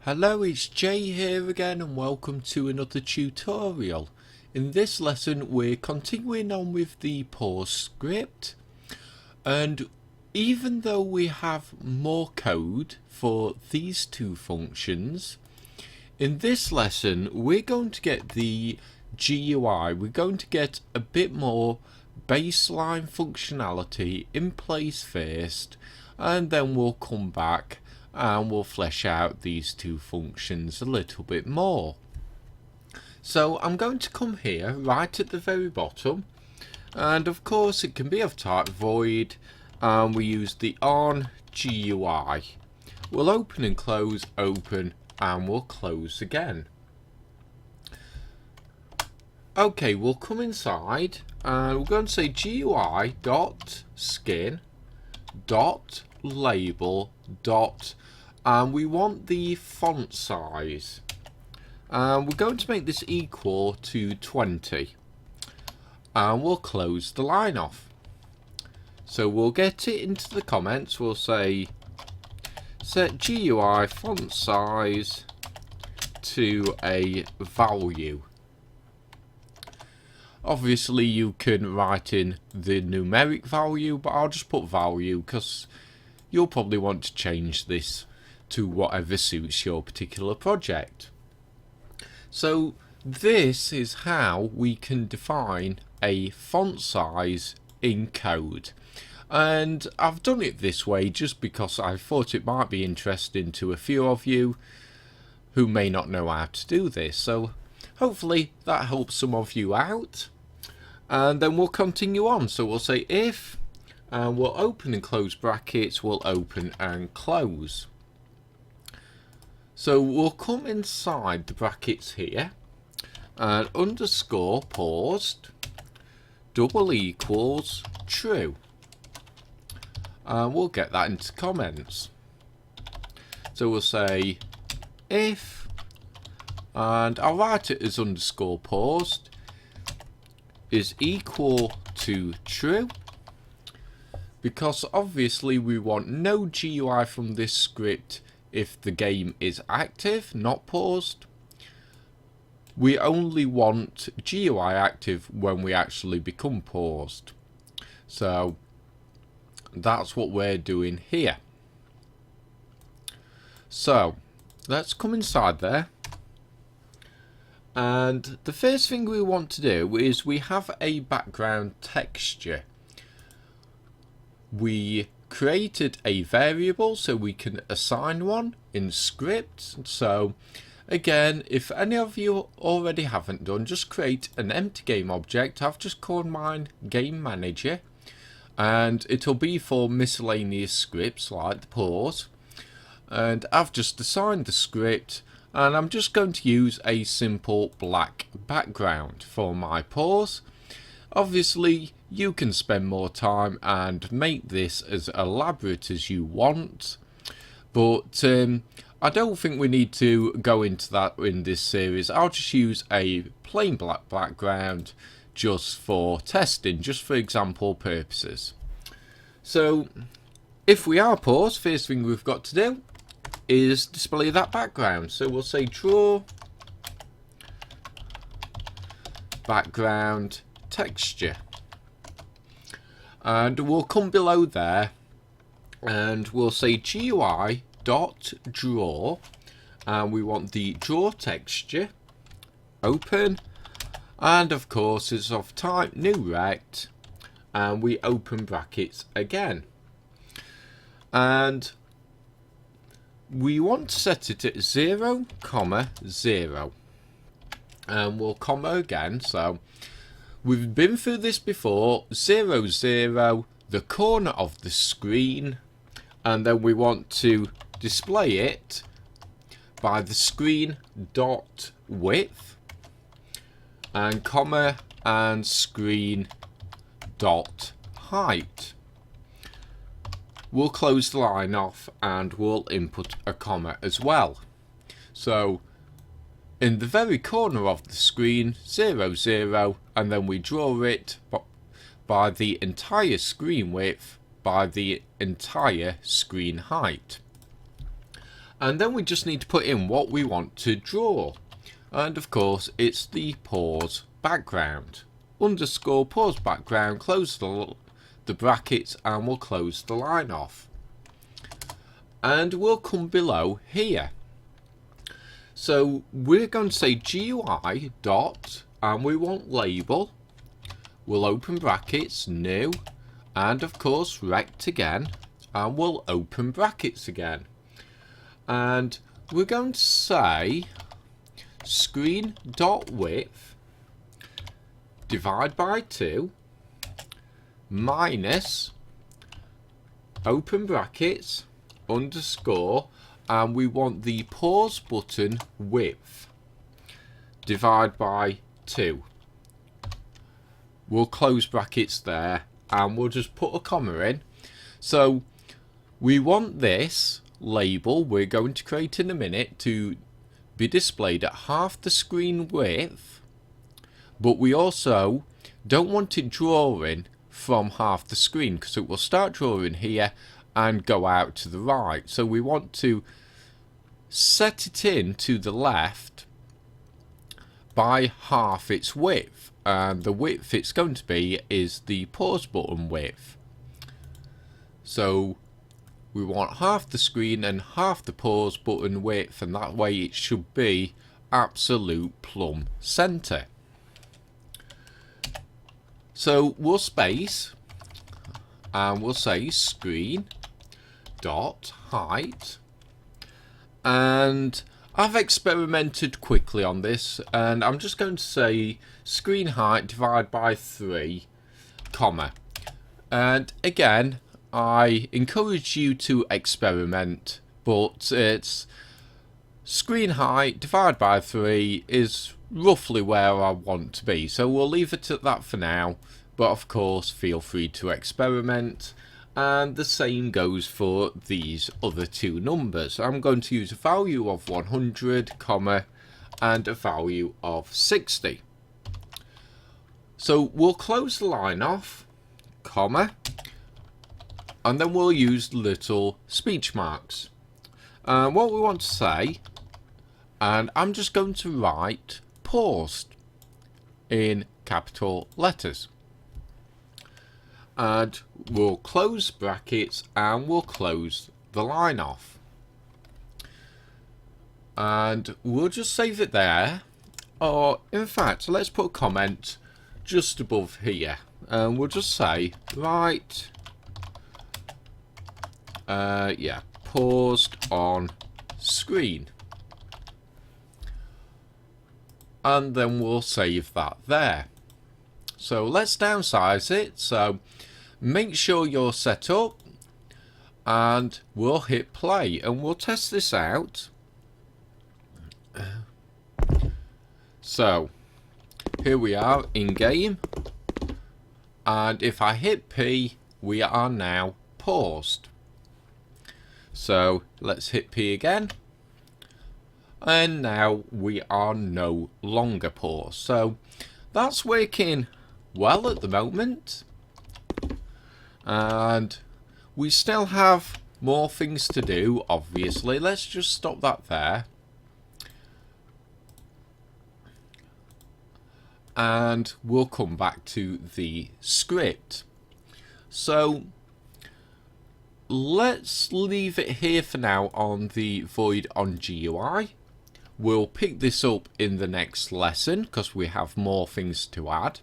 Hello, it's Jay here again and welcome to another tutorial. In this lesson we're continuing on with the pause script, and even though we have more code for these two functions, in this lesson we're going to get the GUI, we're going to get a bit more baseline functionality in place first, and then we'll come back and we'll flesh out these two functions a little bit more. So I'm going to come here right at the very bottom, and of course it can be of type void, and we use the on GUI. We'll open and close, open, and we'll close again. Okay, we'll come inside and we're going to say GUI dot skin dot label dot, and we want the font size, and we're going to make this equal to 20, and we'll close the line off. So we'll get it into the comments. We'll say set GUI font size to a value. Obviously you can write in the numeric value, but I'll just put value because you'll probably want to change this to whatever suits your particular project. So this is how we can define a font size in code, and I've done it this way just because I thought it might be interesting to a few of you who may not know how to do this. So hopefully that helps some of you out, and then we'll continue on. So we'll say if, and we'll open and close brackets, we'll open and close. So we'll come inside the brackets here and underscore paused double equals true, and we'll get that into comments. So we'll say if, and I'll write it as underscore paused is equal to true, because obviously we want no GUI from this script if the game is active, not paused. We only want GUI active when we actually become paused. So that's what we're doing here. So let's come inside there, and the first thing we want to do is we have a background texture. We created a variable so we can assign one in script. So again, if any of you already haven't done, just create an empty game object. I've just called mine game manager, and it'll be for miscellaneous scripts like the pause, and I've just assigned the script, and I'm just going to use a simple black background for my pause. Obviously you can spend more time and make this as elaborate as you want, but I don't think we need to go into that in this series. I'll just use a plain black background just for testing, just for example purposes. So if we are paused, first thing we've got to do is display that background. So we'll say draw background texture, and we'll come below there and we'll say GUI dot draw, and we want the draw texture, open, and of course it's of type new rect, and we open brackets again, and we want to set it at 0, 0, and we'll comma again. So we've been through this before. 0, 0, the corner of the screen, and then we want to display it by the screen dot width, and comma, and screen dot height. We'll close the line off and we'll input a comma as well. So in the very corner of the screen, 0, 0, and then we draw it by the entire screen width by the entire screen height. And then we just need to put in what we want to draw. And of course, it's the pause background. Underscore pause background, close the brackets, and we'll close the line off. And we'll come below here. So we're going to say GUI dot, and we want label. We'll open brackets, new, and of course rect again, and we'll open brackets again. And we're going to say screen dot width divide by 2 minus open brackets underscore, and we want the pause button width divide by 2. We'll close brackets there, and we'll just put a comma in. So we want this label we're going to create in a minute to be displayed at half the screen width, but we also don't want it drawing from half the screen, because it will start drawing here and go out to the right. So we want to set it in to the left by half its width, and the width it's going to be is the pause button width. So we want half the screen and half the pause button width, and that way it should be absolute plumb center. So we'll space, and we'll say screen dot height, and I've experimented quickly on this, and I'm just going to say screen height divide by 3 comma, and again I encourage you to experiment, but it's screen height divided by 3 is roughly where I want to be, so we'll leave it at that for now, but of course feel free to experiment. And the same goes for these other two numbers. I'm going to use a value of 100 comma and a value of 60. So we'll close the line off comma, and then we'll use little speech marks. What we want to say, and I'm just going to write paused in capital letters. And we'll close brackets, and we'll close the line off. And we'll just save it there. Or in fact, let's put a comment just above here. And we'll just say, right, paused on screen. And then we'll save that there. So let's downsize it. So make sure you're set up, and we'll hit play, and we'll test this out. So here we are in game, and if I hit P, we are now paused. So let's hit P again, and now we are no longer paused. So that's working well at the moment, and we still have more things to do, obviously. Let's just stop that there, and we'll come back to the script. So let's leave it here for now on the void on GUI. We'll pick this up in the next lesson because we have more things to add.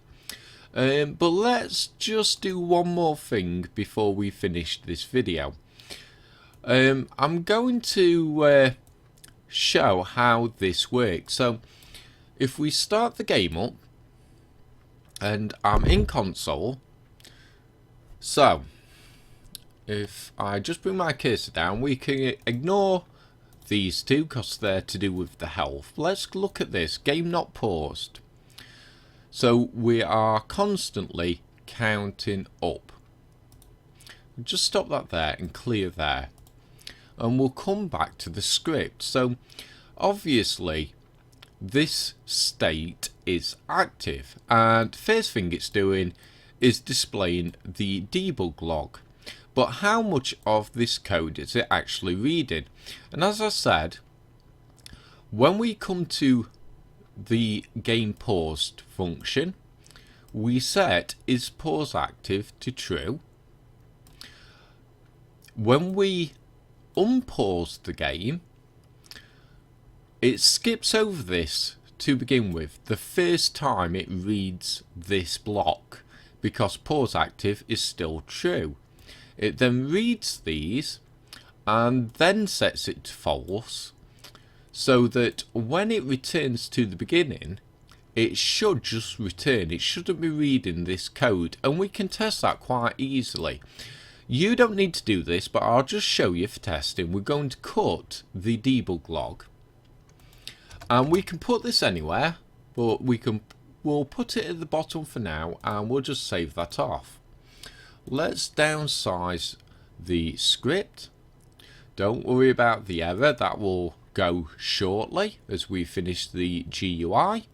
But let's just do one more thing before we finish this video. I'm going to show how this works. So if we start the game up, and I'm in console, so if I just bring my cursor down, we can ignore these two because they're to do with the health. Let's look at this, game not paused. So we are constantly counting up. Just stop that there and clear there, and we'll come back to the script. So obviously this state is active, and first thing it's doing is displaying the debug log. but how much of this code is it actually reading? And as I said, when we come to the game paused function, we set is pause active to true. When we unpause the game, it skips over this to begin with the first time it reads this block, because pause active is still true. It then reads these and then sets it to false, so that when it returns to the beginning, it should just return. It shouldn't be reading this code, and we can test that quite easily. You don't need to do this, but I'll just show you for testing. We're going to cut the debug log, and we can put this anywhere, but we'll put it at the bottom for now, and we'll just save that off. Let's downsize the script. Don't worry about the error, that will go shortly as we finish the GUI.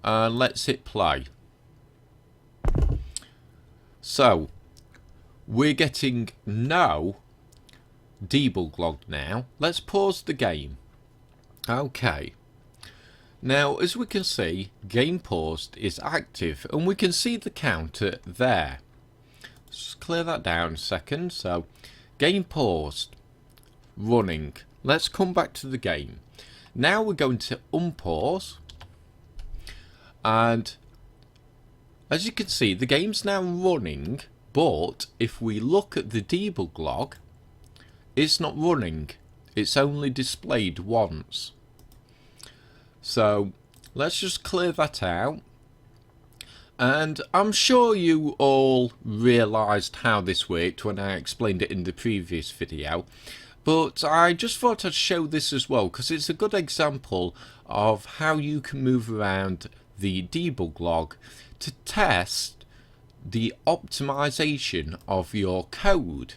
And let's hit play. So we're getting no debug log now. Let's pause the game. Okay. Now, as we can see, game paused is active, and we can see the counter there. Just clear that down a second. So, game paused, running. Let's come back to the game. Now we're going to unpause, and as you can see, the game's now running, but if we look at the debug log, it's not running. It's only displayed once. So let's just clear that out. And I'm sure you all realised how this worked when I explained it in the previous video, but I just thought I'd show this as well, because it's a good example of how you can move around the debug log to test the optimization of your code,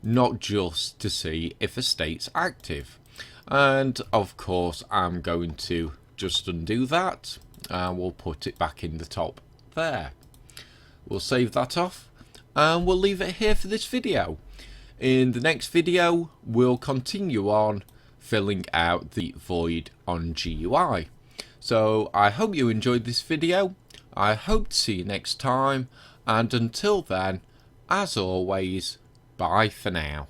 not just to see if a state's active. And of course, I'm going to just undo that, and we'll put it back in the top there. We'll save that off, and we'll leave it here for this video. In the next video, we'll continue on filling out the void on GUI. So I hope you enjoyed this video. I hope to see you next time, and until then, as always, bye for now.